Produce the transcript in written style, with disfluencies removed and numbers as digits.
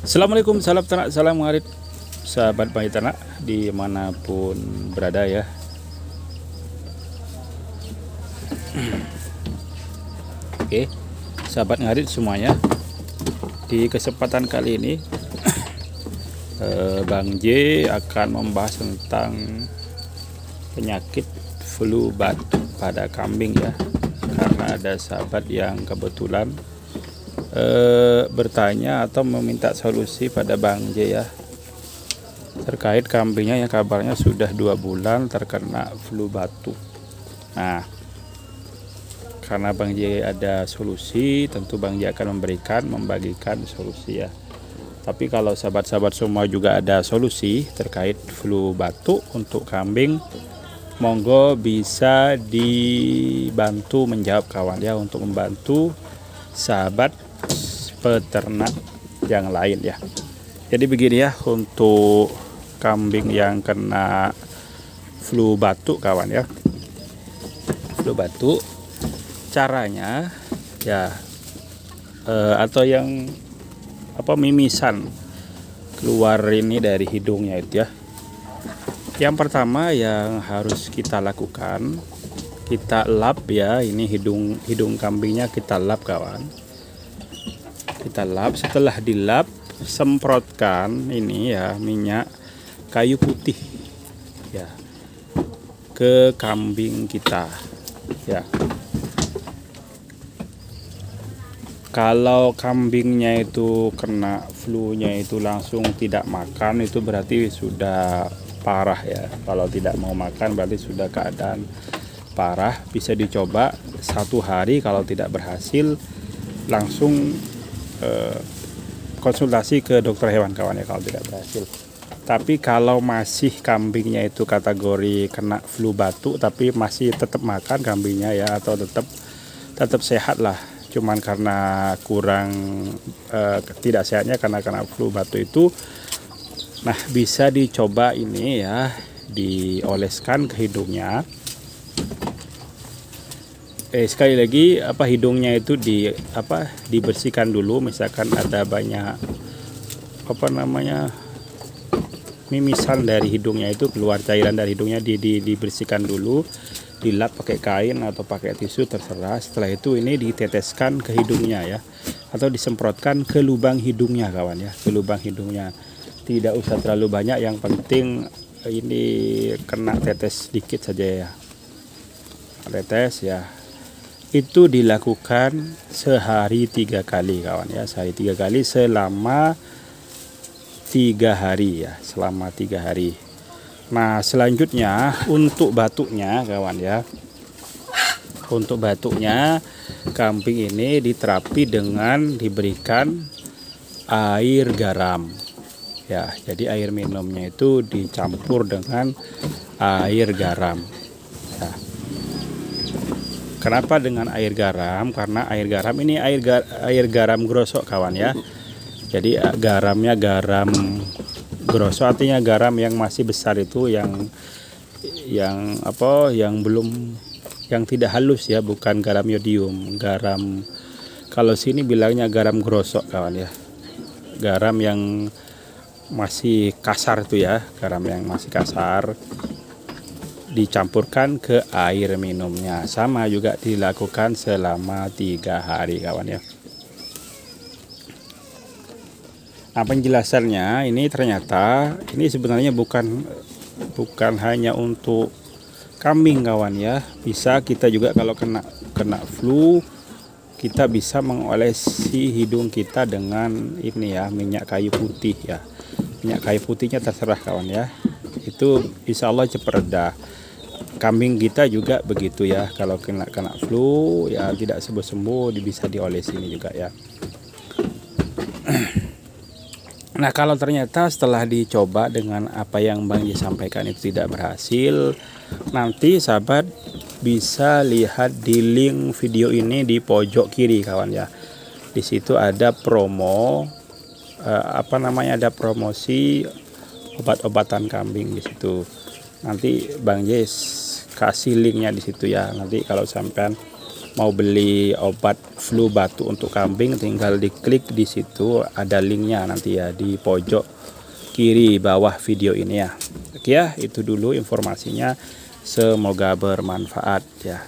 Assalamualaikum, salam ternak, salam ngarit, sahabat bayi ternak dimanapun berada ya. Oke, sahabat ngarit semuanya, di kesempatan kali ini Bang J akan membahas tentang penyakit flu batuk pada kambing ya, karena ada sahabat yang kebetulan bertanya atau meminta solusi pada Bang J ya, terkait kambingnya yang kabarnya sudah 2 bulan terkena flu batuk. Nah, karena Bang J ada solusi, tentu Bang J akan membagikan solusi ya. Tapi kalau sahabat-sahabat semua juga ada solusi terkait flu batuk untuk kambing, monggo bisa dibantu menjawab kawan ya, untuk membantu sahabat peternak yang lain ya. Jadi begini ya, untuk kambing yang kena flu batuk kawan ya, flu batuk caranya ya, atau yang mimisan keluar ini dari hidungnya itu ya. Yang pertama yang harus kita lakukan, kita lap ya, ini hidung kambingnya kita lap kawan. Kita lap, setelah dilap semprotkan ini ya minyak kayu putih ya ke kambing kita ya. Kalau kambingnya itu kena flu-nya itu langsung tidak makan, itu berarti sudah parah ya. Kalau tidak mau makan berarti sudah keadaan parah. Bisa dicoba 1 hari, kalau tidak berhasil langsung konsultasi ke dokter hewan kawan ya, kalau tidak berhasil. Tapi kalau masih kambingnya itu kategori kena flu batuk tapi masih tetap makan kambingnya ya, atau tetap sehat lah, cuman karena kurang tidak sehatnya karena kena flu batuk itu, nah bisa dicoba ini ya, dioleskan ke hidungnya. Sekali lagi hidungnya itu dibersihkan dulu, misalkan ada banyak mimisan dari hidungnya itu, keluar cairan dari hidungnya, dibersihkan dulu, dilap pakai kain atau pakai tisu terserah. Setelah itu ini diteteskan ke hidungnya ya, atau disemprotkan ke lubang hidungnya kawan ya, ke lubang hidungnya. Tidak usah terlalu banyak, yang penting ini kena tetes sedikit saja ya, tetes ya. Itu dilakukan sehari 3 kali kawan ya, sehari 3 kali selama 3 hari ya, selama 3 hari. Nah selanjutnya untuk batuknya kawan ya, untuk batuknya kambing ini diterapi dengan diberikan air garam ya. Jadi air minumnya itu dicampur dengan air garam ya. Kenapa dengan air garam? Karena air garam ini air garam grosok kawan ya. Jadi garamnya garam grosok, artinya garam yang masih besar itu, yang tidak halus ya, bukan garam yodium. Garam, kalau sini bilangnya garam grosok kawan ya. Garam yang masih kasar tuh ya, garam yang masih kasar dicampurkan ke air minumnya. Sama juga dilakukan selama 3 hari kawan ya. Nah penjelasannya ini, ternyata ini sebenarnya bukan hanya untuk kambing kawan ya. Bisa kita juga kalau kena flu, kita bisa mengolesi hidung kita dengan ini ya, minyak kayu putih ya. Minyak kayu putihnya terserah kawan ya, itu insya Allah cepat reda. Kambing kita juga begitu ya, kalau kena flu ya tidak sembuh-sembuh, bisa diolesi ini juga ya. Nah kalau ternyata setelah dicoba dengan apa yang Bang J sampaikan itu tidak berhasil, nanti sahabat bisa lihat di link video ini di pojok kiri kawan ya. Di situ ada promo ada promosi obat-obatan kambing di situ. Nanti Bang J kasih linknya di situ ya. Nanti kalau sampean mau beli obat flu batuk untuk kambing, tinggal diklik di situ, ada linknya nanti ya di pojok kiri bawah video ini ya. Oke ya, itu dulu informasinya, semoga bermanfaat ya.